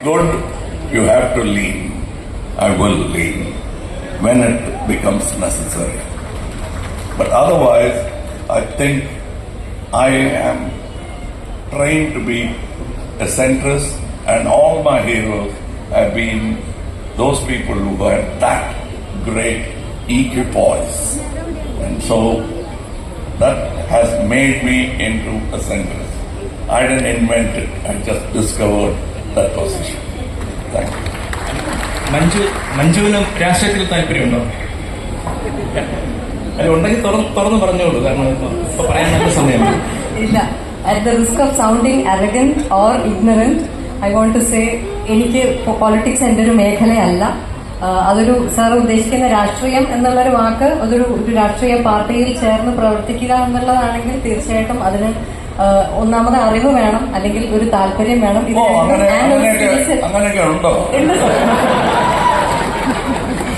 Good, you have to lean. I will lean when it becomes necessary. But otherwise, I think I am trained to be a centrist, and all my heroes have been those people who had that great equipoise. And so that has made me into a centrist. I didn't invent it. I just discovered that position. Thank you. മഞ്ജുവിന് രാഷ്ട്രീയത്തിൽ താല്പര്യമുണ്ടോ? അത് ഉണ്ടെങ്കിൽ തുറന്നു പറഞ്ഞോളൂ, കാരണം ഇപ്പൊ പറയാൻ നല്ല സമയമാണ്. ഇല്ല. At the risk of sounding arrogant or ignorant, I want to say എനിക്ക് പോളിറ്റിക്സ് എൻ്റെ ഒരു മേഖലയല്ല. അതൊരു സാർ ഉദ്ദേശിക്കുന്ന രാഷ്ട്രീയം എന്നുള്ളൊരു വാക്ക് ഒരു രാഷ്ട്രീയ പാർട്ടിയിൽ ചേർന്ന് പ്രവർത്തിക്കുക എന്നുള്ളതാണെങ്കിൽ തീർച്ചയായിട്ടും അതിന് ഒന്നാമത് അറിവ് വേണം, അല്ലെങ്കിൽ ഒരു താല്പര്യം വേണം.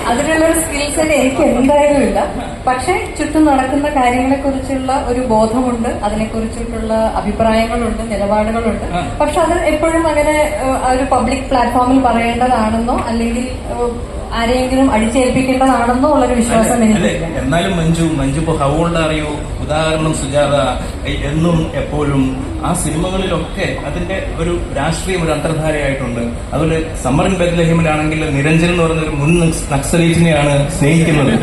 അതിനുള്ളൊരു സ്കിൽ സെറ്റ് എനിക്ക് എന്തായാലും ഇല്ല. പക്ഷെ ചുറ്റും നടക്കുന്ന കാര്യങ്ങളെ കുറിച്ചുള്ള ഒരു ബോധമുണ്ട്, അതിനെക്കുറിച്ചിട്ടുള്ള അഭിപ്രായങ്ങളുണ്ട്, നിലപാടുകളുണ്ട്. പക്ഷെ അത് എപ്പോഴും അങ്ങനെ ഒരു പബ്ലിക് പ്ലാറ്റ്ഫോമിൽ പറയേണ്ടതാണെന്നോ അല്ലെങ്കിൽ ആരെയെങ്കിലും അടിച്ചേൽപ്പിക്കേണ്ടതാണെന്നോ ഉള്ളൊരു വിശ്വാസം എനിക്കില്ല. എന്നാലും മഞ്ജു ഇപ്പൊ ഹൗ ഓൾഡ് ആർ യു, ഉദാഹരണം സുജാത, എന്നും എപ്പോഴും ആ സിനിമകളിലൊക്കെ അതിന്റെ ഒരു രാഷ്ട്രീയം ഒരു അന്തർധാരയായിട്ടുണ്ട്. അതുപോലെ സമ്മർ ഇൻ ബെത്ലഹേമിലാണെങ്കിൽ നിരഞ്ജൻ എന്ന് പറയുന്ന ഒരു മുൻ നക്സലൈറ്റിനെയാണ് സ്നേഹിക്കുന്നത്.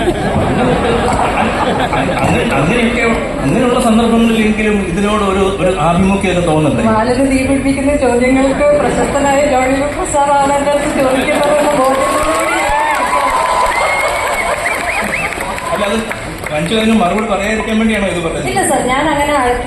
അങ്ങനെയുള്ള സന്ദർഭങ്ങളിലെങ്കിലും ഇതിനോട് ഒരു ആഭിമുഖ്യം തോന്നുന്നുണ്ട്. വളരെ തീപിടിപ്പിക്കുന്ന ചോദ്യങ്ങൾക്ക് പ്രശസ്തനായ ജോണി ലൂക്കോസ് സാറാണ് എന്റെ അടുത്ത് ചോദിക്കുന്നതെന്ന് മഞ്ജു അതിന് മറുപടി പറയാതിരിക്കാൻ വേണ്ടിയാണോ ഇത് പറഞ്ഞത്? ഇല്ല സർ,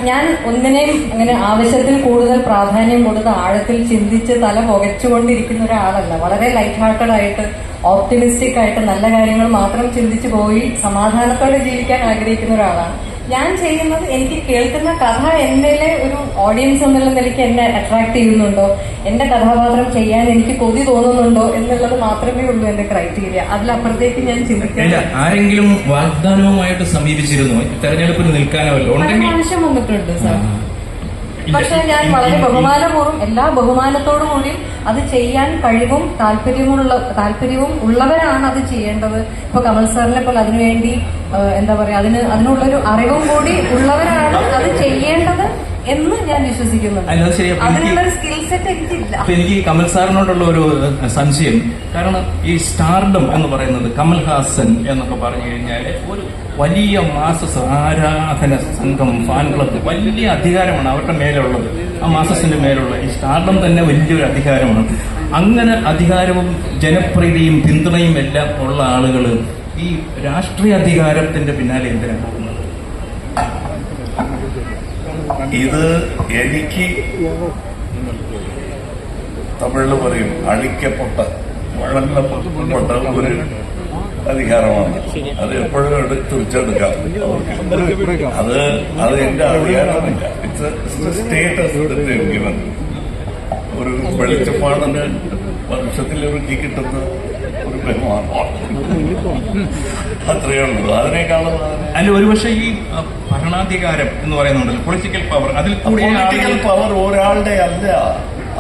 ഞാൻ ഒന്നിനെയും അങ്ങനെ ആവശ്യത്തിൽ കൂടുതൽ പ്രാധാന്യം കൊടുത്ത് ആഴത്തിൽ ചിന്തിച്ച് തല പുകച്ചുകൊണ്ടിരിക്കുന്ന ഒരാളല്ല. വളരെ ലൈറ്റ് ഹാർട്ടഡ് ആയിട്ട്, ഓപ്റ്റിമിസ്റ്റിക് ആയിട്ട്, നല്ല കാര്യങ്ങൾ മാത്രം ചിന്തിച്ചു പോയി സമാധാനത്തോടെ ജീവിക്കാൻ ആഗ്രഹിക്കുന്ന ഒരാളാണ്. ഞാൻ ചെയ്യുന്നത്, എനിക്ക് കേൾക്കുന്ന കഥ എന്നിലെ ഒരു ഓഡിയൻസ് എന്നുള്ള നിലയ്ക്ക് എന്നെ അട്രാക്ട് ചെയ്യുന്നുണ്ടോ, എന്റെ കഥാപാത്രം ചെയ്യാൻ എനിക്ക് കൊതി തോന്നുന്നുണ്ടോ എന്നുള്ളത് മാത്രമേ ഉള്ളൂ എന്റെ ക്രൈറ്റീരിയ. അതിലപ്പുറത്തേക്ക് ഞാൻ ചിന്തിക്കില്ല. ആരെങ്കിലും വാഗ്ദാനവുമായിട്ട് സമീപിച്ചിരുന്നു തെരഞ്ഞെടുപ്പിൽ നിൽക്കാനല്ലോ? ആവശ്യം വന്നിട്ടുണ്ട് സാർ. പക്ഷെ ഞാൻ വളരെ ബഹുമാനപൂർവ്വം, എല്ലാ ബഹുമാനത്തോടും കൂടി അത് ചെയ്യാൻ കഴിവും താല്പര്യവും ഉള്ളവരാണ് അത് ചെയ്യേണ്ടത്. ഇപ്പൊ കമൽ സാറിനെ പോലെ അതിനുവേണ്ടി എന്താ പറയാ, അതിനുള്ളൊരു അറിവും കൂടി ഉള്ളവരാണ് അത് ചെയ്യേണ്ടത് എന്ന് ഞാൻ വിശ്വസിക്കുന്നുണ്ട്. അതിനുള്ളൊരു സ്കിൽ സെറ്റ് എനിക്കില്ല. എനിക്ക് കമൽ സാറിനോടുള്ള ഒരു സംശയം, കാരണം ഈ സ്റ്റാർഡം എന്ന് പറയുന്നത് കമൽഹാസൻ എന്നൊക്കെ പറഞ്ഞു കഴിഞ്ഞാല് ഒരു വലിയ മാസസ് ആരാധന സംഘം, ഫാൻ ക്ലബ്, വലിയ അധികാരമാണ് അവരുടെ മേലുള്ളത്. ആ മാസസിന്റെ മേലുള്ള ഈ സ്റ്റാർഡം തന്നെ വലിയൊരു അധികാരമാണ്. അങ്ങനെ അധികാരവും ജനപ്രീതിയും പിന്തുണയും എല്ലാം ഉള്ള ആളുകൾ ഈ രാഷ്ട്രീയ അധികാരത്തിന്റെ പിന്നാലെ എന്തിനാണ് പോകുന്നത്? ഇത് എനിക്ക് തമിഴിൽ പറയും അടിക്കപ്പെട്ട വഴങ്ങപ്പെട്ട ഒരു അധികാരമാണ്. അത് എപ്പോഴും തിരിച്ചെടുക്കാം. അത് എന്റെ അധികാരമില്ല. It's status given. ഒരു വെളിച്ചപ്പാടിന് വർഷത്തിലൊരുക്കി കിട്ടുന്ന ഒരു ബഹുമാനമാണ്. അത്രയേ ഉള്ളൂ. അതിനേക്കാളും അല്ല, ഒരുപക്ഷെ ഈ ഭരണാധികാരം എന്ന് പറയുന്നുണ്ടല്ലോ, പൊളിറ്റിക്കൽ പവർ, അതിൽ പൊളിറ്റിക്കൽ പവർ ഒരാളുടെ അല്ല.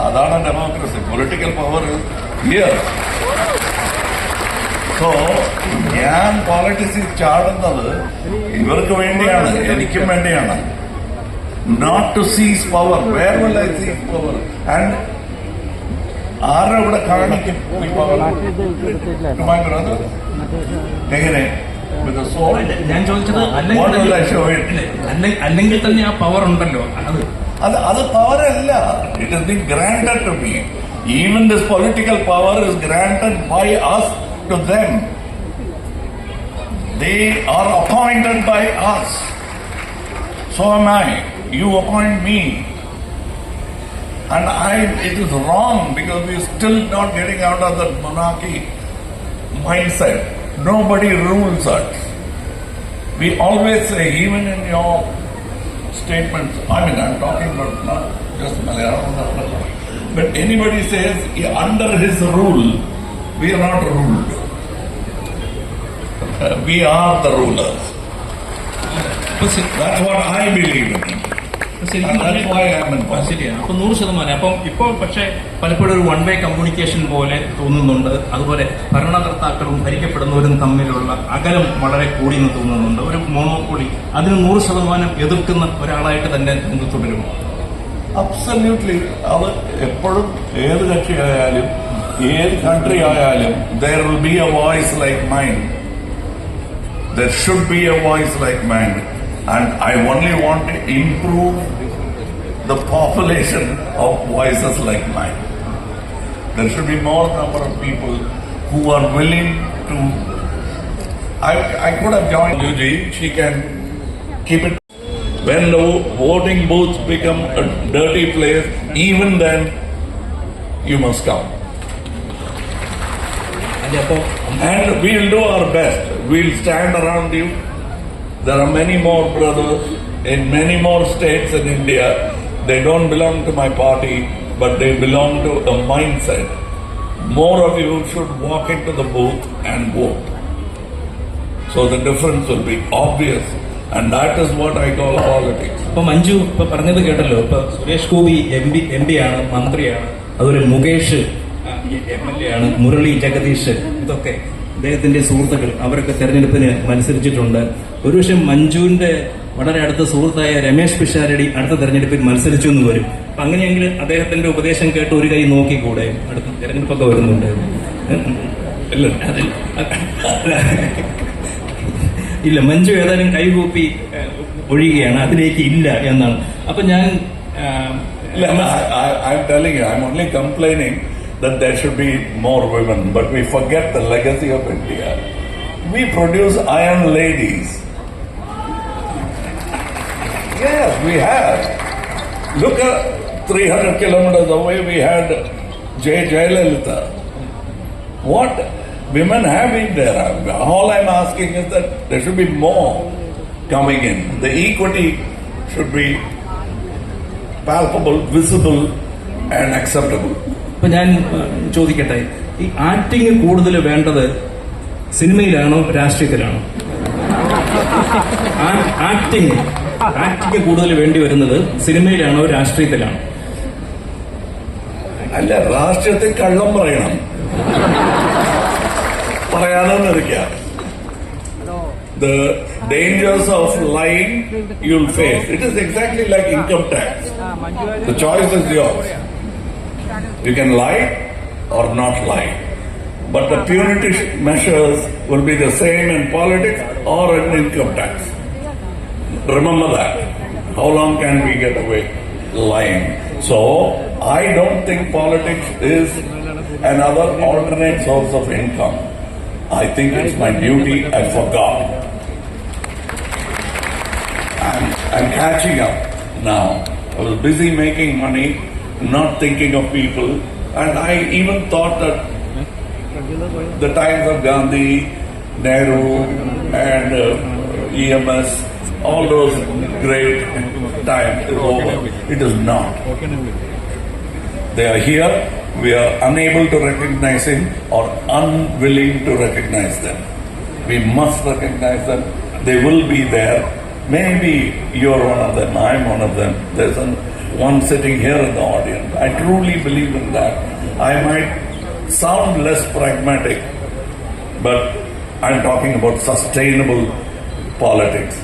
അതാണ് democracy. Political power here. So ഞാൻ പോളിറ്റിക്സിൽ ചാടുന്നത് ഇവർക്ക് വേണ്ടിയാണ്, എനിക്കും വേണ്ടിയാണ്. നോട്ട് ടു സീസ് പവർ. വേർ വിൽ ഐ സീസ് പവർ? ആൻഡ് ആരുടെ ഇവിടെ കാണിക്കും ഈ പവർ? എങ്ങനെ? ഞാൻ ചോദിച്ചത് അല്ലെങ്കിൽ തന്നെ ആ പവർ ഉണ്ടല്ലോ, അത് പവറല്ല. It is been granted to me. Even this political power is granted by us to them. They are appointed by us. So am I. You appoint me. And it is wrong because we are still not getting out of that monarchy mindset. Nobody rules us. We always say, even in your statements, I mean, I'm talking about not just Malayalam, but anybody says, under his rule, we are not ruled. We are the rulers. That's what I believe in. ശരിക്കും And that's why I'm in politics. ശരിയാണ്. അപ്പൊ 100%. അപ്പം ഇപ്പോൾ പക്ഷേ പലപ്പോഴും ഒരു one way communication പോലെ തോന്നുന്നുണ്ട്. അതുപോലെ ഭരണകർത്താക്കളും ഭരിക്കപ്പെടുന്നവരും തമ്മിലുള്ള അകലം വളരെ കൂടിയെന്ന് തോന്നുന്നുണ്ട്. ഒരു മോണോപ്പൊളി അതിന് 100% എതിർക്കുന്ന ഒരാളായിട്ട് തന്നെ നിങ്ങൾ തുടരുമോ? Absolutely. അവർ എപ്പോഴും ഏത് കക്ഷിയായാലും ഏത് കൺട്രി ആയാലും there will be a voice like mine. There should be a voice like mine. And I only want to improve the population of voices like mine. There should be more number of people who are willing to... I could have joined Yuji. She can keep it. When the voting booths become a dirty place, even then, you must come. And we'll do our best. We'll stand around you. There are many more brothers in many more states in India. They don't belong to my party, but they belong to a mindset. More of you should walk into the booth and vote. So the difference will be obvious. And that is what I call politics. ഇപ്പൊ മഞ്ജു ഇപ്പൊ പറഞ്ഞത് കേട്ടല്ലോ. ഇപ്പൊ Suresh Gopi M P ആണ്, മന്ത്രിയാണ്. അതുപോലെ Mukesh MLA ആണ്, മുരളി ജഗദീഷ്, ഇതൊക്കെ അദ്ദേഹത്തിന്റെ സുഹൃത്തുക്കൾ. അവരൊക്കെ തെരഞ്ഞെടുപ്പിന് മത്സരിച്ചിട്ടുണ്ട്. ഒരുപക്ഷെ മഞ്ജുവിന്റെ വളരെ അടുത്ത സുഹൃത്തായ രമേശ് പിഷാരടി അടുത്ത തെരഞ്ഞെടുപ്പിൽ മത്സരിച്ചു എന്ന് വരും. അപ്പൊ അങ്ങനെയെങ്കിൽ അദ്ദേഹത്തിന്റെ ഉപദേശം കേട്ട് ഒരു കൈ നോക്കിക്കൂടെ? അടുത്ത തെരഞ്ഞെടുപ്പൊക്കെ വരുന്നുണ്ട്. ഇല്ല, മഞ്ജു ഏതായാലും കൈകൂപ്പി ഒഴിയുകയാണ്, അതിലേക്ക് ഇല്ല എന്നാണ്. അപ്പൊ ഞാൻ I'm telling you, I'm only complaining that there should be more women, but we forget the legacy of India. We produce iron ladies. Yes, we have. Look at 300 kilometers away, we had Jayalalitha. What women have been there? All I'm asking is that there should be more coming in. The equity should be palpable, visible, and acceptable. ഇപ്പൊ ഞാൻ ചോദിക്കട്ടെ, ഈ acting കൂടുതൽ വേണ്ടത് സിനിമയിലാണോ രാഷ്ട്രീയത്തിലാണോ? Acting കൂടുതൽ വേണ്ടി വരുന്നത് സിനിമയിലാണോ രാഷ്ട്രീയത്തിലാണോ? അല്ല, രാഷ്ട്രീയത്തിൽ കള്ളം പറയണം, പറയാതെ നിൽക്കാം. The dangers of lying you'll face. It is exactly like income tax. The choice is yours. You can lie or not lie. But the punitive measures will be the same in politics or in income tax. Remember that. How long can we get away lying? So, I don't think politics is another alternate source of income. I think it's my duty. I forgot. I'm catching up now. I was busy making money, not thinking of people, and I even thought that the times of Gandhi, Nehru, and EMS, all those great times is over. It is not. They are here. We are unable to recognize him or unwilling to recognize them. We must recognize them. They will be there. Maybe you're one of them, I'm one of them. There's one sitting here in the audience. I truly believe in that. I might sound less pragmatic, but I'm talking about sustainable politics.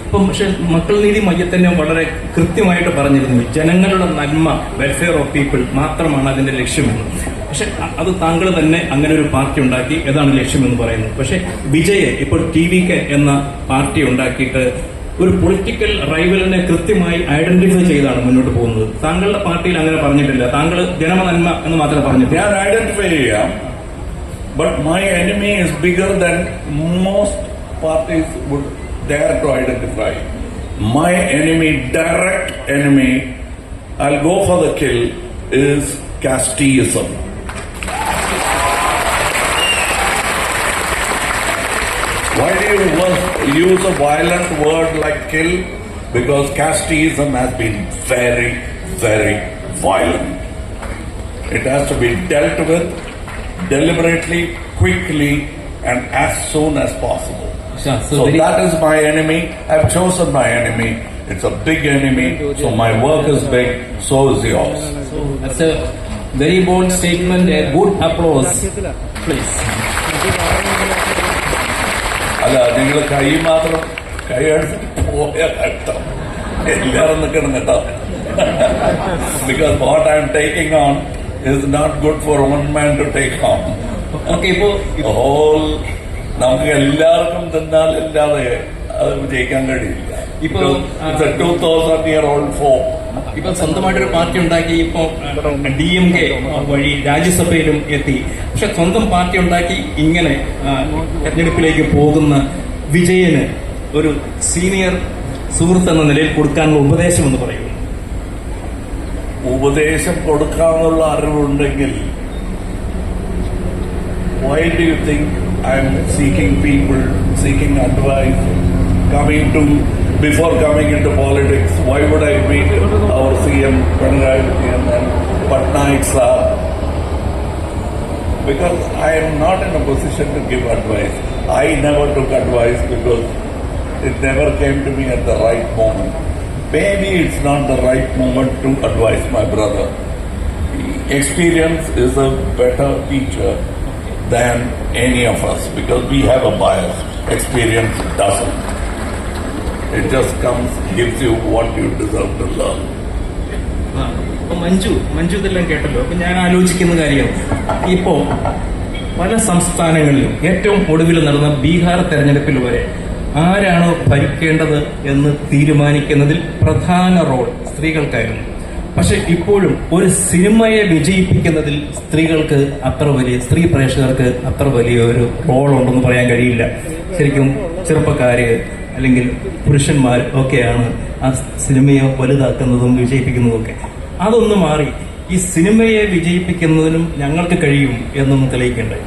ഇപ്പം പക്ഷെ മക്കൾ നീതി മയ്യത്തന്നെ വളരെ കൃത്യമായിട്ട് പറഞ്ഞിരുന്നു, ജനങ്ങളുടെ നന്മ, welfare of people മാത്രമാണ് അതിന്റെ ലക്ഷ്യമെന്ന്. പക്ഷെ അത് താങ്കൾ തന്നെ അങ്ങനെ ഒരു പാർട്ടി ഉണ്ടാക്കി, ഏതാണ് ലക്ഷ്യമെന്ന് പറയുന്നത്. പക്ഷെ വിജയ് ഇപ്പോൾ TVK എന്ന പാർട്ടി ഉണ്ടാക്കിയിട്ട് ഒരു പൊളിറ്റിക്കൽ റൈവലിനെ കൃത്യമായി ഐഡന്റിഫൈ ചെയ്താണ് മുന്നോട്ട് പോകുന്നത്. താങ്കളുടെ പാർട്ടിയിൽ അങ്ങനെ പറഞ്ഞിട്ടില്ല. താങ്കൾ ജനനന്മ എന്ന് മാത്രമേ പറഞ്ഞിട്ടില്ല. ഞാൻ ഐഡന്റിഫൈ ചെയ്യാം, but my enemy is bigger than most parties would dare to identify. My enemy, direct enemy, I'll go for the kill, is casteism. Why do you use a violent word like kill? Because casteism has been very, very violent. It has to be dealt with deliberately, quickly, and as soon as possible. So that is my enemy. I've chosen my enemy, It's a big enemy. So my work is big, so is yours. So that's a very bold statement. A good applause, please. അല്ല, നിങ്ങൾ കൈ മാത്രം കൈ എടുത്തിട്ട് പോയാൽ കഷ്ടം. എല്ലാവരും നിൽക്കണം കേട്ടോ. Because what I am taking on is not good for one man to take on. Okay, ഇപ്പോ The whole നമുക്ക് എല്ലാവർക്കും തന്നാലല്ലാതെ അത് വിജയിക്കാൻ കഴിയില്ല. ഇപ്പോ It's a 2000-year-old folk. ഇപ്പൊ സ്വന്തമായിട്ടൊരു പാർട്ടി ഉണ്ടാക്കി. ഇപ്പോ DMK വഴി രാജ്യസഭയിലും എത്തി. പക്ഷെ സ്വന്തം പാർട്ടി ഉണ്ടാക്കി ഇങ്ങനെ തെരഞ്ഞെടുപ്പിലേക്ക് പോകുന്ന വിജയന് ഒരു സീനിയർ സുഹൃത്ത് എന്ന നിലയിൽ കൊടുക്കാനുള്ള ഉപദേശം എന്ന് പറയുന്നു. ഉപദേശം കൊടുക്കാനുള്ള അറിവുണ്ടെങ്കിൽ why do you think I am seeking people, seeking advice, before coming into politics? Why would I meet our CM Pinarayi Vijayan and Patnaik sir? Because I am not in a position to give advice. I never took advice because it never came to me at the right moment. Maybe it's not the right moment to advise my brother. Experience is a better teacher than any of us because we have a bias. Experience doesn't. It just comes, gives you what you deserve to learn. അപ്പൊ മഞ്ജു ഇതെല്ലാം കേട്ടല്ലോ. അപ്പൊ ഞാൻ ആലോചിക്കുന്ന കാര്യം, ഇപ്പോ പല സംസ്ഥാനങ്ങളിലും ഏറ്റവും ഒടുവിൽ നടന്ന ബീഹാർ തെരഞ്ഞെടുപ്പിൽ വരെ ആരാണോ ഭരിക്കേണ്ടത് എന്ന് തീരുമാനിക്കുന്നതിൽ പ്രധാന റോൾ സ്ത്രീകൾക്കായിരുന്നു. പക്ഷെ ഇപ്പോഴും ഒരു സിനിമയെ വിജയിപ്പിക്കുന്നതിൽ സ്ത്രീ പ്രേക്ഷകർക്ക് അത്ര വലിയ ഒരു റോൾ ഉണ്ടെന്ന് പറയാൻ കഴിയില്ല. ശരിക്കും ചെറുപ്പക്കാര് അല്ലെങ്കിൽ പുരുഷന്മാർ ഒക്കെയാണ് ആ സിനിമയെ വലുതാക്കുന്നതും വിജയിപ്പിക്കുന്നതും ഒക്കെ. അതൊന്ന് മാറി ഈ സിനിമയെ വിജയിപ്പിക്കുന്നതിനും ഞങ്ങൾക്ക് കഴിയും എന്നൊന്ന് തെളിയിക്കണ്ടേ?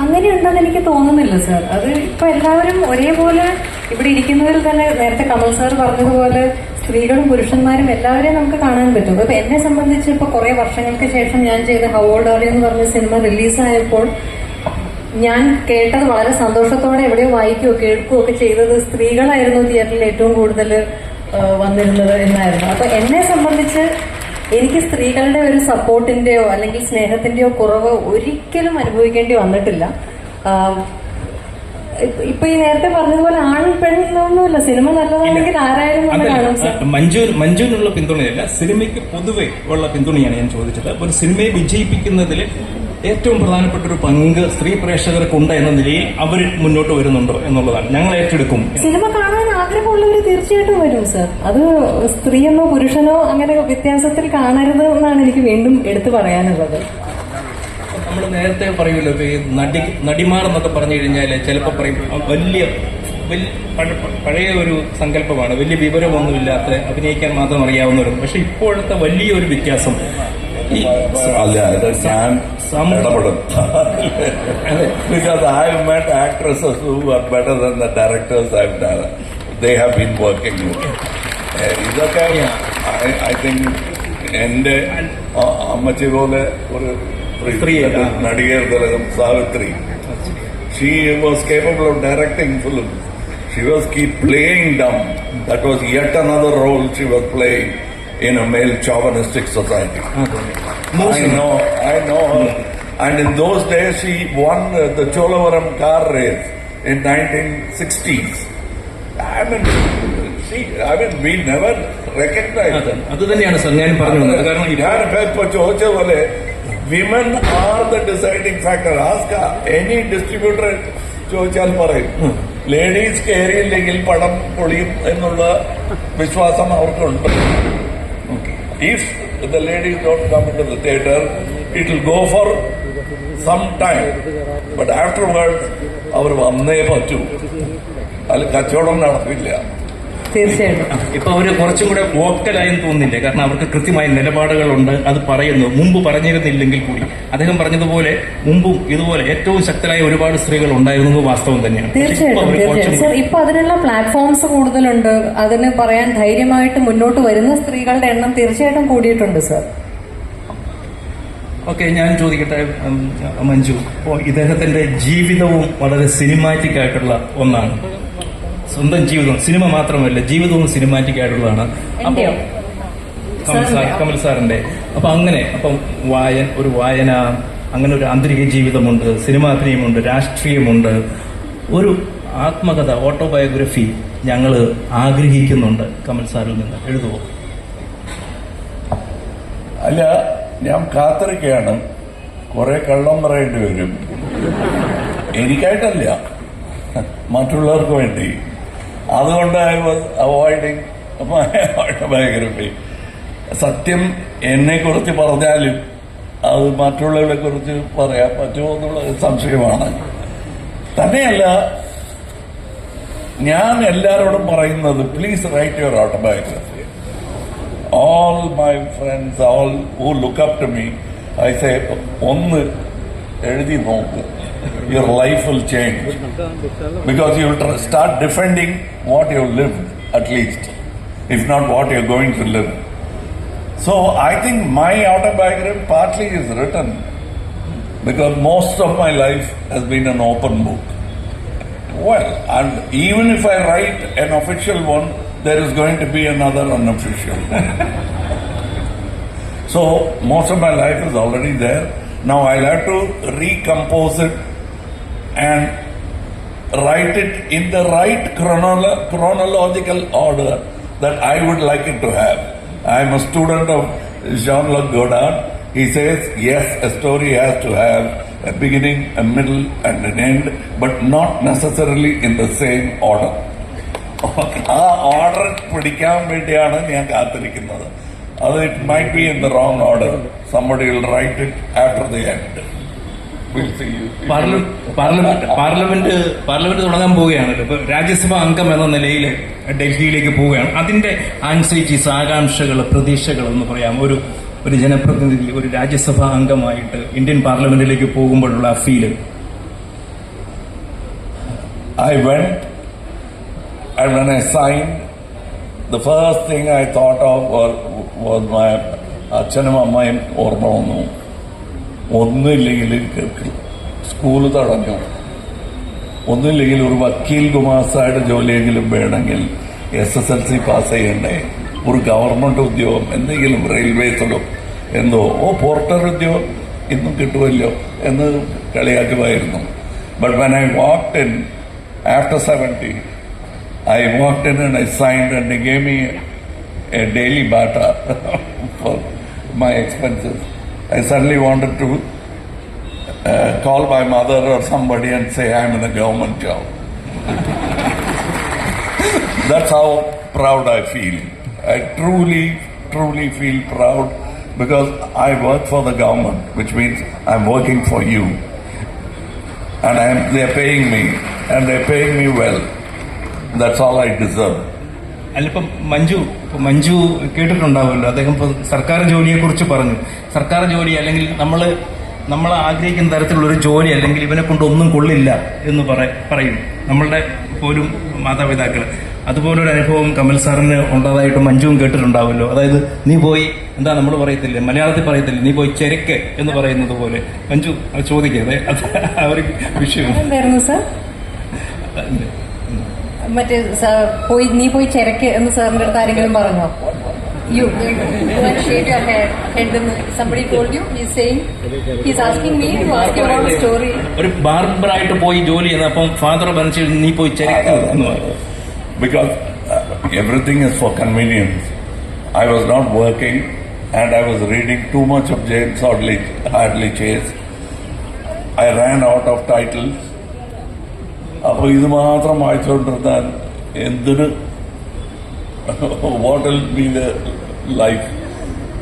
അങ്ങനെയുണ്ടെന്ന് എനിക്ക് തോന്നുന്നില്ല സർ. അത് ഇപ്പൊ എല്ലാവരും ഒരേപോലെ ഇവിടെ ഇരിക്കുന്നവരിൽ തന്നെ നേരത്തെ കമൽ സാർ പറഞ്ഞതുപോലെ സ്ത്രീകളും പുരുഷന്മാരും എല്ലാവരെയും നമുക്ക് കാണാൻ പറ്റും. ഇപ്പൊ എന്നെ സംബന്ധിച്ച് ഇപ്പൊ കുറെ വർഷങ്ങൾക്ക് ശേഷം ഞാൻ ചെയ്ത ഹൗ ഓൾഡ് ആർ യു എന്ന് പറഞ്ഞ സിനിമ റിലീസായപ്പോൾ ഞാൻ കേട്ടത് വളരെ സന്തോഷത്തോടെ എവിടെയോ വായിക്കുകയോ കേൾക്കുകയോ ഒക്കെ ചെയ്തത് സ്ത്രീകളായിരുന്നു തിയേറ്ററിൽ ഏറ്റവും കൂടുതൽ വന്നിരുന്നത് എന്നായിരുന്നു. അപ്പൊ എന്നെ സംബന്ധിച്ച് എനിക്ക് സ്ത്രീകളുടെ ഒരു സപ്പോർട്ടിന്റെയോ അല്ലെങ്കിൽ സ്നേഹത്തിന്റെയോ കുറവ് ഒരിക്കലും അനുഭവിക്കേണ്ടി വന്നിട്ടില്ല. ഇപ്പൊ ഈ നേരത്തെ പറഞ്ഞതുപോലെ ആൺ പെണ്ണൊന്നുമില്ല, സിനിമ നല്ലതാണെങ്കിൽ ആരായാലും വന്ന് കാണും സാർ. മഞ്ജുവിനുള്ള പിന്തുണയല്ല, സിനിമയ്ക്ക് പൊതുവെ ഉള്ള പിന്തുണയാണ് ഞാൻ ചോദിച്ചത്. ഒരു സിനിമയെ വിജയിപ്പിക്കുന്നതിൽ ഏറ്റവും പ്രധാനപ്പെട്ട ഒരു പങ്ക് സ്ത്രീ പ്രേക്ഷകർക്കുണ്ട് എന്ന നിലയിൽ അവർ മുന്നോട്ട് വരുന്നുണ്ടോ എന്നുള്ളതാണ്. ഞങ്ങൾ ഏറ്റെടുക്കും. സിനിമ കാണാൻ ആഗ്രഹമുള്ളവർ തീർച്ചയായിട്ടും വരും സർ. അത് സ്ത്രീയെന്നോ പുരുഷനോ അങ്ങനെ വ്യത്യാസത്തിൽ കാണരുത് എന്നാണ് എനിക്ക് വീണ്ടും എടുത്തു പറയാനുള്ളത്. നമ്മൾ നേരത്തെ പറയുമല്ലോ, ഈ നടിമാർ എന്നൊക്കെ പറഞ്ഞു കഴിഞ്ഞാൽ ചിലപ്പോൾ പറയും വലിയ പഴയ ഒരു സങ്കല്പമാണ്, വലിയ വിവരമൊന്നുമില്ലാത്ത അഭിനയിക്കാൻ മാത്രം അറിയാവുന്നവരും. പക്ഷെ ഇപ്പോഴത്തെ വലിയൊരു വ്യത്യാസം because I have met actresses who are better than the directors they have been working with. ഇതൊക്കെ I think എന്റെ അമ്മച്ചി പോലെ ഒരു നടികർ തിലകം Savitri, she was capable of directing films. She was keep playing dumb. That was yet another role she was playing in a male chauvinistic society. I know her. And in those days she won the Cholavaram car race in 1960s. We never recognized them. അത് തന്നെയാണ് sir ഞാൻ പറഞ്ഞത്. കാരണം ഞാനിപ്പോ ചോദിച്ച പോലെ women are the deciding factor. ആസ്ക any distributor ചോദിച്ചാൽ പറയും ലേഡീസ് കയറിയില്ലെങ്കിൽ പടം പൊളിയും എന്നുള്ള വിശ്വാസം അവർക്കുണ്ട്. If the ladies don't come into the theatre, it will go for some time. But afterwards, അവർ വന്നേ പറ്റൂ, അതിൽ കച്ചവടം നടക്കില്ല. തീർച്ചയായിട്ടും ഇപ്പൊ അവര് കുറച്ചും കൂടെ വോക്കലായെന്ന് തോന്നുന്നില്ലേ? കാരണം അവർക്ക് കൃത്യമായ നിലപാടുകളുണ്ട്, അത് പറയുന്നു. മുമ്പ് പറഞ്ഞിരുന്നില്ലെങ്കിൽ കൂടി അദ്ദേഹം പറഞ്ഞതുപോലെ മുമ്പും ഇതുപോലെ ഏറ്റവും ശക്തരായ ഒരുപാട് സ്ത്രീകൾ ഉണ്ടായിരുന്നു, വാസ്തവം തന്നെയാണ്. തീർച്ചയായിട്ടും സർ, ഇപ്പൊ അതിനുള്ള പ്ലാറ്റ്ഫോംസ് കൂടുതലുണ്ട്. അതിന് പറയാൻ ധൈര്യമായിട്ട് മുന്നോട്ട് വരുന്ന സ്ത്രീകളുടെ എണ്ണം തീർച്ചയായിട്ടും കൂടിയിട്ടുണ്ട് സർ. ഓക്കെ, ഞാൻ ചോദിക്കട്ടെ മഞ്ജു, ഇദ്ദേഹത്തിന്റെ ജീവിതവും വളരെ സിനിമാറ്റിക് ആയിട്ടുള്ള ഒന്നാണ്. സ്വന്തം ജീവിതം സിനിമ മാത്രമല്ല, ജീവിതവും സിനിമാറ്റിക് ആയിട്ടുള്ളതാണ്. അപ്പോൾ എന്റെയോ? കമൽ സാറിന്റെ അപ്പം ഒരു വായന, അങ്ങനെ ഒരു ആന്തരിക ജീവിതമുണ്ട്, സിനിമാഭിനയമുണ്ട്, രാഷ്ട്രീയമുണ്ട്. ഒരു ആത്മകഥ, ഓട്ടോബയോഗ്രഫി ഞങ്ങൾ ആഗ്രഹിക്കുന്നുണ്ട് കമൽ സാറിൽ നിന്ന്. എഴുതുമോ? അല്ല, ഞാൻ കാത്തിരിക്കുകയാണ്. കുറെ കള്ളം പറയേണ്ടി വരും. എനിക്കായിട്ടല്ല, മറ്റുള്ളവർക്ക് വേണ്ടി. അതുകൊണ്ട് I was avoiding my autobiography. സത്യം എന്നെ കുറിച്ച് പറഞ്ഞാലും അത് മറ്റുള്ളവരെ കുറിച്ച് പറയാൻ പറ്റുമോ എന്നുള്ള സംശയമാണ്. തന്നെയല്ല, ഞാൻ എല്ലാവരോടും പറയുന്നത്, please write your autobiography. All my friends, all who look up to me, I say, ഒന്ന് എഴുതി നോക്ക്. Your life will change. Because you will start defending what you lived, at least. If not what you're going to live. So I think my autobiography partly is written because most of my life has been an open book. Well, and even if I write an official one, there is going to be another unofficial. So most of my life is already there. Now I'll have to recompose it and write it in the right chronological order that I would like it to have. I'm a student of Jean-Luc Godard. He says, yes, a story has to have a beginning, a middle, and an end, but not necessarily in the same order. ആ order പിടിക്കാൻ വേണ്ടിയാണ് ഞാൻ കാത്തിരിക്കുന്നത്. അത് it might be in the wrong order. Somebody will write it after the end. Parliament തുടങ്ങാൻ പോവുകയാണല്ലോ. ഇപ്പൊ രാജ്യസഭാ അംഗം എന്ന നിലയിൽ ഡൽഹിയിലേക്ക് പോവുകയാണ്. അതിന്റെ ആൻസൈറ്റീസ്, ആകാംക്ഷകൾ, പ്രതീക്ഷകൾ എന്ന് പറയാം. ഒരു ജനപ്രതിനിധി, ഒരു രാജ്യസഭാ അംഗമായിട്ട് ഇന്ത്യൻ പാർലമെന്റിലേക്ക് പോകുമ്പോഴുള്ള ആ feel. I went, and when I signed, the first thing I thought of was my അച്ഛനും അമ്മയും ഓർമ്മ വന്നു. ഒന്നുമില്ലെങ്കിൽ സ്കൂൾ തടഞ്ഞു, ഒന്നുമില്ലെങ്കിൽ ഒരു വക്കീൽ ഗുമാസ്തായുടെ ജോലിയെങ്കിലും വേണമെങ്കിൽ SSLC പാസ് ചെയ്യണ്ടേ, ഒരു ഗവൺമെന്റ് ഉദ്യോഗം, എന്തെങ്കിലും റെയിൽവേസിലോ എന്തോ, പോർട്ടർ ഉദ്യോഗം ഇന്നും കിട്ടുമല്ലോ എന്ന് കളിയാക്കുമായിരുന്നു. But when I walked in after 70, I walked in and I signed and they gave me a daily bata for my expenses. I suddenly wanted to call my mother or somebody and say I'm in a government job. That's how proud I feel. I truly feel proud because I work for the government, which means I'm working for you. And they're paying me, and they're paying me well. That's all I deserve. അല്ലിപ്പം മഞ്ജു കേട്ടിട്ടുണ്ടാവുമല്ലോ, അദ്ദേഹം ഇപ്പോൾ സർക്കാർ ജോലിയെ കുറിച്ച് പറഞ്ഞു. സർക്കാർ ജോലി അല്ലെങ്കിൽ നമ്മൾ ആഗ്രഹിക്കുന്ന തരത്തിലുള്ള ഒരു ജോലി അല്ലെങ്കിൽ ഇവനെ കൊണ്ട് ഒന്നും കൊള്ളില്ല എന്ന് പറയും നമ്മളുടെ പോലും മാതാപിതാക്കൾ. അതുപോലൊരു അനുഭവം കമൽ സാറിന് ഉള്ളതായിട്ട് മഞ്ജുവും കേട്ടിട്ടുണ്ടാവുമല്ലോ. അതായത് നീ പോയി, എന്താ നമ്മൾ പറയത്തില്ലേ, മലയാളത്തിൽ പറയത്തില്ലേ, നീ പോയി ചെരക്ക് എന്ന് പറയുന്നത് പോലെ. മഞ്ജു അത് ചോദിക്കാതെ അവർ വിഷയം എന്തായിരുന്നു സാർ? മറ്റേ നീ പോയി ചെരക്ക് എന്ന് സാറിന്റെ അടുത്ത് ആരെങ്കിലും പറഞ്ഞോ? You shave your head and somebody told you, he's asking me to ask you about a story. ഒരു ബാർബറായിട്ട് പോയി ജോലി ചെയ്യുന്ന, അപ്പം ഫാദർ പറഞ്ഞു നീ പോയി ചെരക്ക് എന്ന് പറഞ്ഞു. Because everything is for convenience. I was not working and I was reading too much of James Hadley Chase. I ran out of titles. അപ്പോൾ ഇത് മാത്രം വായിച്ചുകൊണ്ടിരുന്നാൽ എന്തിന്, what will be the life?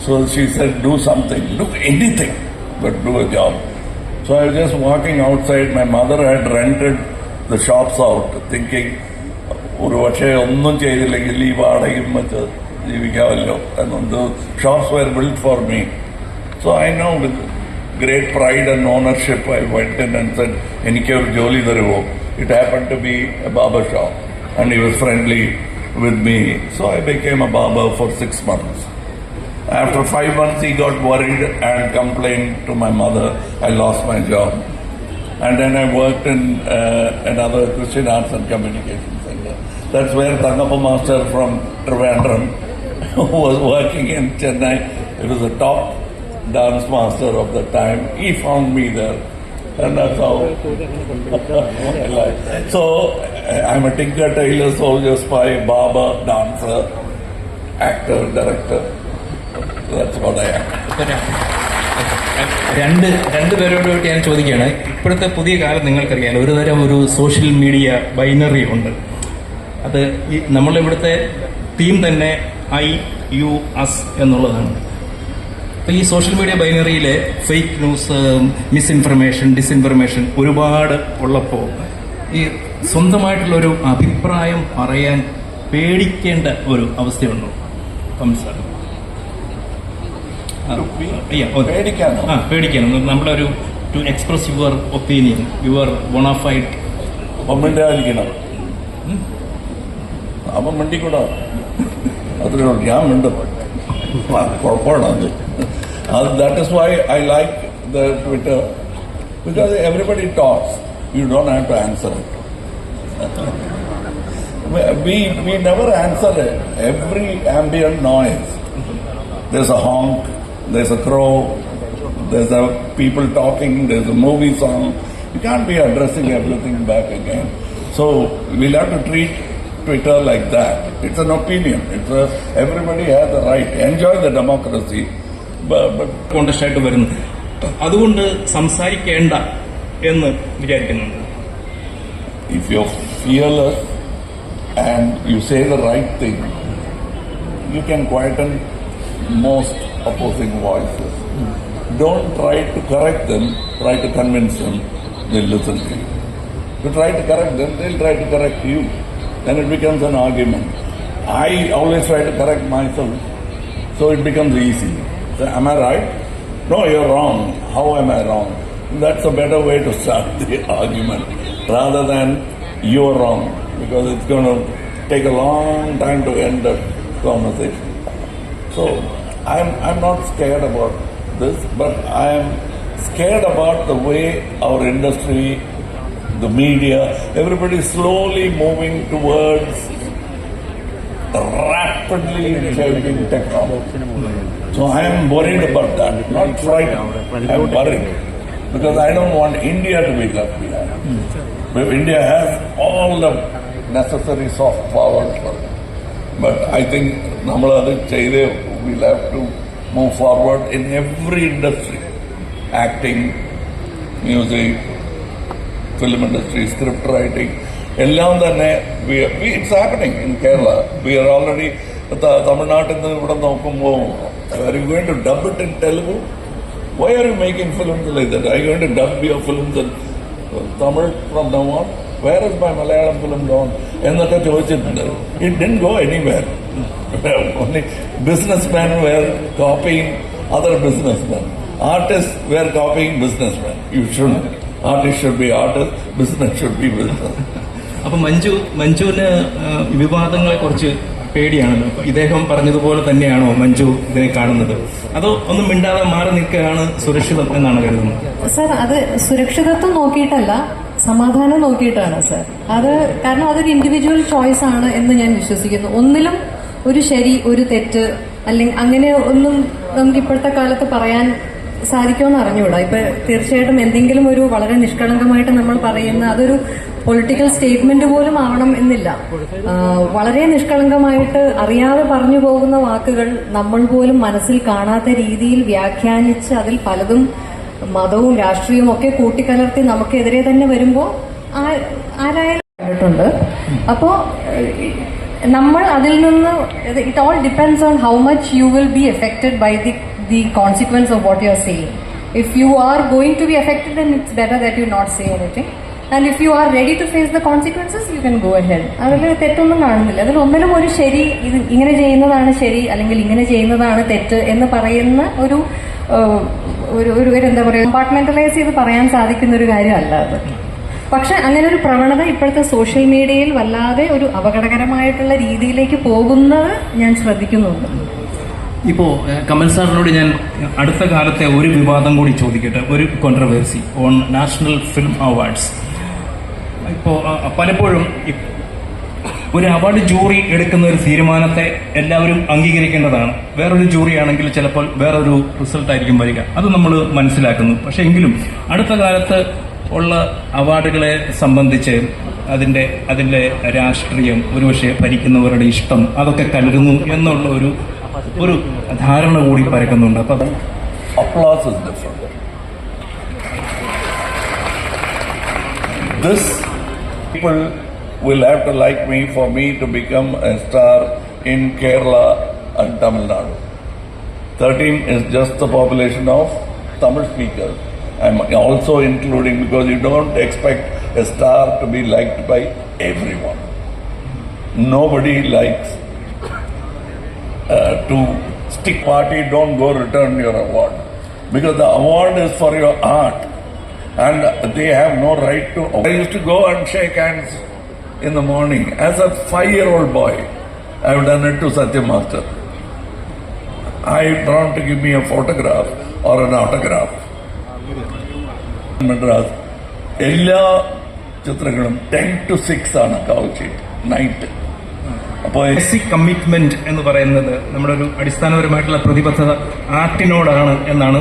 So she said, do something, do anything, but do a job. So I was just walking outside. My mother had rented the shops out, thinking, ഒരു പക്ഷേ ഒന്നും ചെയ്തില്ലെങ്കിൽ ഈ വാടകയും വെച്ച് ജീവിക്കാമല്ലോ എന്നുണ്ട്. Shops were build for me. So I know with great pride and ownership I went in and said, എനിക്കൊരു ജോലി തരുമോ? It happen to be a barber shop and he was friendly with me. So I became a barber for 6 months. After 5 months, he got worried and complained to my mother. I lost my job. And then I worked in another Christian Arts and Communication Center. That's where Thangappa Master from Trivandrum, who was working in Chennai, he was the top dance master of the time. He found me there. And that's how. So, I'm a Tinker, Tailor, soldier, spy, barber, dancer, actor, director. That's what I am. രണ്ടുപേരോട് ഞാൻ ചോദിക്കുകയാണ്, ഇപ്പോഴത്തെ പുതിയ കാലം നിങ്ങൾക്കറിയാം, ഒരു തരം ഒരു social media binary ഉണ്ട്. അത് നമ്മളിവിടുത്തെ തീം തന്നെ ഐ യു അസ് എന്നുള്ളതാണ്. അപ്പോൾ ഈ സോഷ്യൽ മീഡിയ ബൈനറിയിലെ ഫേക്ക് ന്യൂസ്, മിസ്ഇൻഫർമേഷൻ, ഡിസ്ഇൻഫർമേഷൻ ഒരുപാട് ഉള്ളപ്പോൾ ഈ സ്വന്തമായിട്ടുള്ളൊരു അഭിപ്രായം പറയാൻ പേടിക്കേണ്ട ഒരു അവസ്ഥയുണ്ടോ? സാർ പേടിക്കണം. നമ്മുടെ ഒരു to express your opinion, your bona fide. മിണ്ടായിരിക്കണം, അപ്പം മിണ്ടിക്കൂടാ, അതിനോ ഞാൻ മിണ്ടും, കുഴപ്പമാണ്. That is why I like the Twitter, because everybody talks. You don't have to answer it. We never answer it. Every ambient noise. There's a honk, there's a crow, there's a people talking, there's a movie song. You can't be addressing everything back again. So we'll have to treat Twitter like that. It's an opinion. Everybody has the right. Enjoy the democracy. Contest ആയിട്ട് വരുന്നത്, അതുകൊണ്ട് സംസാരിക്കേണ്ട എന്ന് വിചാരിക്കുന്നുണ്ട്. If you're fearless and you say the right thing, you can quieten most opposing voices. Don't try to correct them, try to convince them, they'll listen to you. You try to correct them, they'll try to correct you. Then it becomes an argument. I always try to correct myself, so it becomes easy. So, am I right? No, you're wrong. How am I wrong? That's a better way to start the argument rather than you're wrong, because it's going to take a long time to end the conversation. So I'm not scared about this, but I'm scared about the way our industry, the media, everybody is slowly moving towards rapidly changing technology. So I am worried about that, not frightened. I'm worried because I don't want India to be left behind. India has all the necessary soft powers for it. But I think we'll have to move forward in every industry. Acting, music, film industry, script writing. It's happening in Kerala. We are already, Tamil Nadu, are you going to dub it in Telugu? Why are you making films like that? Are you going to dub your films in Tamil from now on? Where is my Malayalam film gone? It didn't go anywhere. Only businessmen were copying other businessmen. Artists were copying businessmen. You shouldn't. Artists should be artists, business should be business. അപ്പൊ മഞ്ജുവിന് വിവാദങ്ങളെ കുറിച്ച് പേടിയാണല്ലോ. ഇദ്ദേഹം പറഞ്ഞതുപോലെ തന്നെയാണോ മഞ്ജു ഇതിനെ കാണുന്നത്? അതോ ഒന്നും മിണ്ടാതെ മാറി നിൽക്കുകയാണ് സുരക്ഷിതം എന്നാണ് കരുതുന്നത്? സർ, അത് സുരക്ഷിതത്വം നോക്കിയിട്ടല്ല, സമാധാനം നോക്കിയിട്ടാണ് സർ. അത് കാരണം അതൊരു ഇൻഡിവിജ്വൽ ചോയ്സ് ആണ് എന്ന് ഞാൻ വിശ്വസിക്കുന്നു. ഒന്നിലും ഒരു ശരി ഒരു തെറ്റ് അല്ലെങ്കിൽ അങ്ങനെ ഒന്നും നമുക്ക് ഇപ്പോഴത്തെ കാലത്ത് പറയാൻ സാധിക്കുമെന്ന് അറിഞ്ഞുകൂടാ. ഇപ്പൊ തീർച്ചയായിട്ടും എന്തെങ്കിലും ഒരു വളരെ നിഷ്കളങ്കമായിട്ട് നമ്മൾ പറയുന്ന അതൊരു പൊളിറ്റിക്കൽ സ്റ്റേറ്റ്മെന്റ് പോലും ആവണം എന്നില്ല. വളരെ നിഷ്കളങ്കമായിട്ട് അറിയാതെ പറഞ്ഞു പോകുന്ന വാക്കുകൾ നമ്മൾ പോലും മനസ്സിൽ കാണാത്ത രീതിയിൽ വ്യാഖ്യാനിച്ച് അതിൽ പലതും മതവും രാഷ്ട്രീയവും ഒക്കെ കൂട്ടിക്കലർത്തി നമുക്കെതിരെ തന്നെ വരുമ്പോൾ ആരായാലും കണ്ടിട്ടുണ്ട്. അപ്പോ നമ്മൾ അതിൽ നിന്ന് it all depends on how much you will be affected by the consequence of what you are saying. If you are going to be affected, then it's better that you not say anything. And if you are ready to face the consequences, you can go ahead. അതിൽ തെറ്റൊന്നും കാണുന്നില്ല. അതിൽ ഒന്നിലും ഒരു ശരി, ഇത് ഇങ്ങനെ ചെയ്യുന്നതാണ് ശരി അല്ലെങ്കിൽ ഇങ്ങനെ ചെയ്യുന്നതാണ് തെറ്റ് എന്ന് പറയുന്ന ഒരു എന്താ പറയുക, കമ്പാർട്ട്മെന്റലൈസ് ചെയ്ത് പറയാൻ സാധിക്കുന്ന ഒരു കാര്യമല്ല അത്. പക്ഷെ അങ്ങനെ ഒരു പ്രവണത ഇപ്പോഴത്തെ സോഷ്യൽ മീഡിയയിൽ വല്ലാതെ ഒരു അപകടകരമായിട്ടുള്ള രീതിയിലേക്ക് പോകുന്നത് ഞാൻ ശ്രദ്ധിക്കുന്നുണ്ട്. ഇപ്പോ കമൽ സാറിനോട് ഞാൻ അടുത്ത കാലത്തെ ഒരു വിവാദം കൂടി ചോദിക്കട്ടെ. ഒരു controversy on national film awards. ഇപ്പോ പലപ്പോഴും ഒരു അവാർഡ് ജൂറി എടുക്കുന്ന ഒരു തീരുമാനത്തെ എല്ലാവരും അംഗീകരിക്കേണ്ടതാണ്. വേറൊരു ജൂറി ആണെങ്കിൽ ചിലപ്പോൾ വേറൊരു റിസൾട്ട് ആയിരിക്കും വരിക. അത് നമ്മൾ മനസ്സിലാക്കുന്നു. പക്ഷെ എങ്കിലും അടുത്ത കാലത്ത് ഉള്ള അവാർഡുകളെ സംബന്ധിച്ച് അതിന്റെ രാഷ്ട്രീയം, ഒരുപക്ഷെ ഭരിക്കുന്നവരുടെ ഇഷ്ടം അതൊക്കെ കലരുന്നു എന്നുള്ള ഒരു ധാരണ കൂടി പരക്കുന്നുണ്ട്. അപ്പൊ applause is different. This people will have to like me for me to become a star in Kerala and Tamil Nadu. 13 is just the population of Tamil speakers. I'm also including, because you don't expect a star to be liked by everyone. Nobody likes to stick party, don't go return your award. Because the award is for your art and they have no right to. I used to go and shake hands in the morning. As a 5-year-old boy, I've done it to Satya Master. I want to give me a photograph or an autograph. Madras, എല്ലാ ചിത്രങ്ങളും 10 to 6 ആണ് കൗച്ചി night. അപ്പോൾ basic commitment എന്ന് പറയുന്നത് നമ്മുടെ ഒരു അടിസ്ഥാനപരമായിട്ടുള്ള പ്രതിബദ്ധത ആർട്ടിനോടാണ് എന്നാണ്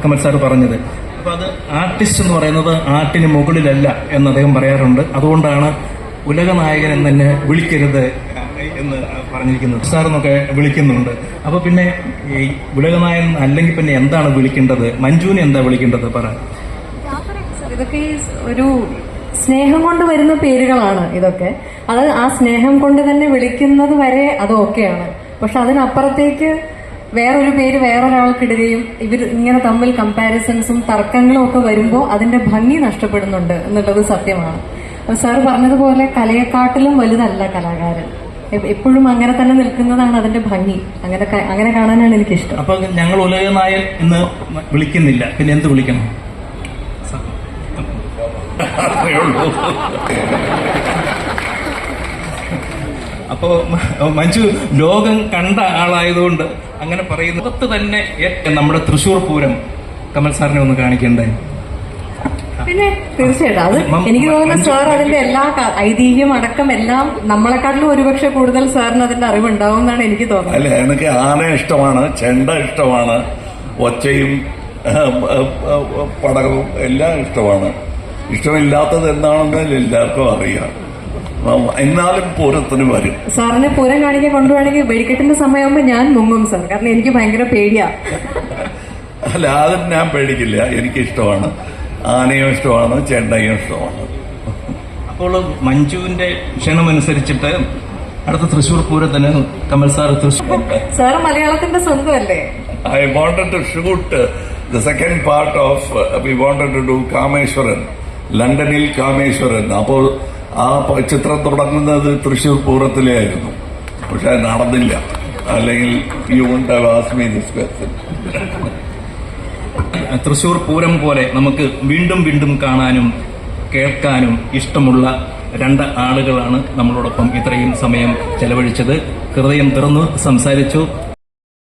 കമൽ സാർ പറഞ്ഞത്. അപ്പൊ അത് ആർട്ടിസ്റ്റ് എന്ന് പറയുന്നത് ആർട്ടിന് മുകളിലല്ല എന്ന് അദ്ദേഹം പറയാറുണ്ട്. അതുകൊണ്ടാണ് ഉലകനായകൻ എന്ന് തന്നെ വിളിക്കരുത് എന്ന് പറഞ്ഞിരിക്കുന്നത്. സാർ എന്നൊക്കെ വിളിക്കുന്നുണ്ട്. അപ്പൊ പിന്നെ ഈ ഉലകനായകൻ അല്ലെങ്കിൽ പിന്നെ എന്താണ് വിളിക്കേണ്ടത്? മഞ്ജുവിനെ എന്താ വിളിക്കേണ്ടത്? പറ. ഇതൊക്കെ ഒരു സ്നേഹം കൊണ്ട് വരുന്ന പേരുകളാണ് ഇതൊക്കെ. അത് ആ സ്നേഹം കൊണ്ട് തന്നെ വിളിക്കുന്നത് വരെ അത് ഓക്കെയാണ്. പക്ഷെ അതിനപ്പുറത്തേക്ക് വേറൊരു പേര് വേറൊരാൾക്കിടുകയും ഇവർ ഇങ്ങനെ തമ്മിൽ കമ്പാരിസൺസും തർക്കങ്ങളും ഒക്കെ വരുമ്പോൾ അതിന്റെ ഭംഗി നഷ്ടപ്പെടുന്നുണ്ട് എന്നുള്ളത് സത്യമാണ്. അപ്പൊ സാർ പറഞ്ഞതുപോലെ കലയെക്കാട്ടിലും വലുതല്ല കലാകാരൻ. എപ്പോഴും അങ്ങനെ തന്നെ നിൽക്കുന്നതാണ് അതിന്റെ ഭംഗി. അങ്ങനെ കാണാനാണ് എനിക്കിഷ്ടം. അപ്പൊ ഞങ്ങൾ ഉലകനായകൻ എന്ന് വിളിക്കുന്നില്ല, പിന്നെ എന്ത് വിളിക്കണം? അപ്പോ മഞ്ജു ലോകം കണ്ട ആളായതുകൊണ്ട് അങ്ങനെ പറയുന്നത് തന്നെ നമ്മുടെ തൃശ്ശൂർ പൂരം കമൽ സാറിനെ ഒന്ന് കാണിക്കണ്ടേ? പിന്നെ തീർച്ചയായിട്ടും അത് എനിക്ക് തോന്നുന്നു സാർ അതിന്റെ എല്ലാ ഐതിഹ്യം അടക്കം എല്ലാം നമ്മളെക്കാട്ടിലും ഒരുപക്ഷെ കൂടുതൽ സാറിന് അതിന്റെ അറിവുണ്ടാവും എന്നാണ് എനിക്ക് തോന്നുന്നത്. അല്ല, എനിക്ക് ആന ഇഷ്ടമാണ്, ചെണ്ട ഇഷ്ടമാണ്, ഒച്ചയും പടകവും എല്ലാം ഇഷ്ടമാണ്. ഇഷ്ടമില്ലാത്തത് എന്താണെന്ന് എല്ലാവർക്കും അറിയാം. എന്നാലും പൂരത്തിന് വരും. സാറിനെ പൂരം കാണിക്കാൻ കൊണ്ടുപോകണമെങ്കിൽ വെടിക്കെട്ടിന്റെ സമയമാകുമ്പോ ഞാൻ മുങ്ങും സാർ, കാരണം എനിക്ക് ഭയങ്കര പേടിയാ. അല്ല, അതും ഞാൻ പേടിക്കില്ല. എനിക്കിഷ്ടമാണ്, ആനയും ഇഷ്ടമാണ്, ചെണ്ടയും ഇഷ്ടമാണ്. അപ്പോൾ മഞ്ജുവിന്റെ ക്ഷണമനുസരിച്ചിട്ട് അടുത്ത തൃശ്ശൂർ പൂരത്തിന് കമൽ സാർ സാർ മലയാളത്തിന്റെ സ്വന്തമല്ലേ? I wanted to shoot the second part of we wanted to do Kameswaran, ലണ്ടനിൽ കാമേശ്വരൻ. അപ്പോൾ ആ ചിത്രം തുടങ്ങുന്നത് തൃശ്ശൂർ പൂരത്തിലായിരുന്നു. പക്ഷെ അത് നടന്നില്ല. അല്ലെങ്കിൽ you wouldn't have asked me this question. Thrissur Pooram പോലെ നമുക്ക് വീണ്ടും വീണ്ടും കാണാനും കേൾക്കാനും ഇഷ്ടമുള്ള രണ്ട് ആളുകളാണ് നമ്മളോടൊപ്പം ഇത്രയും സമയം ചെലവഴിച്ചത്. ഹൃദയം തുറന്നു സംസാരിച്ചു.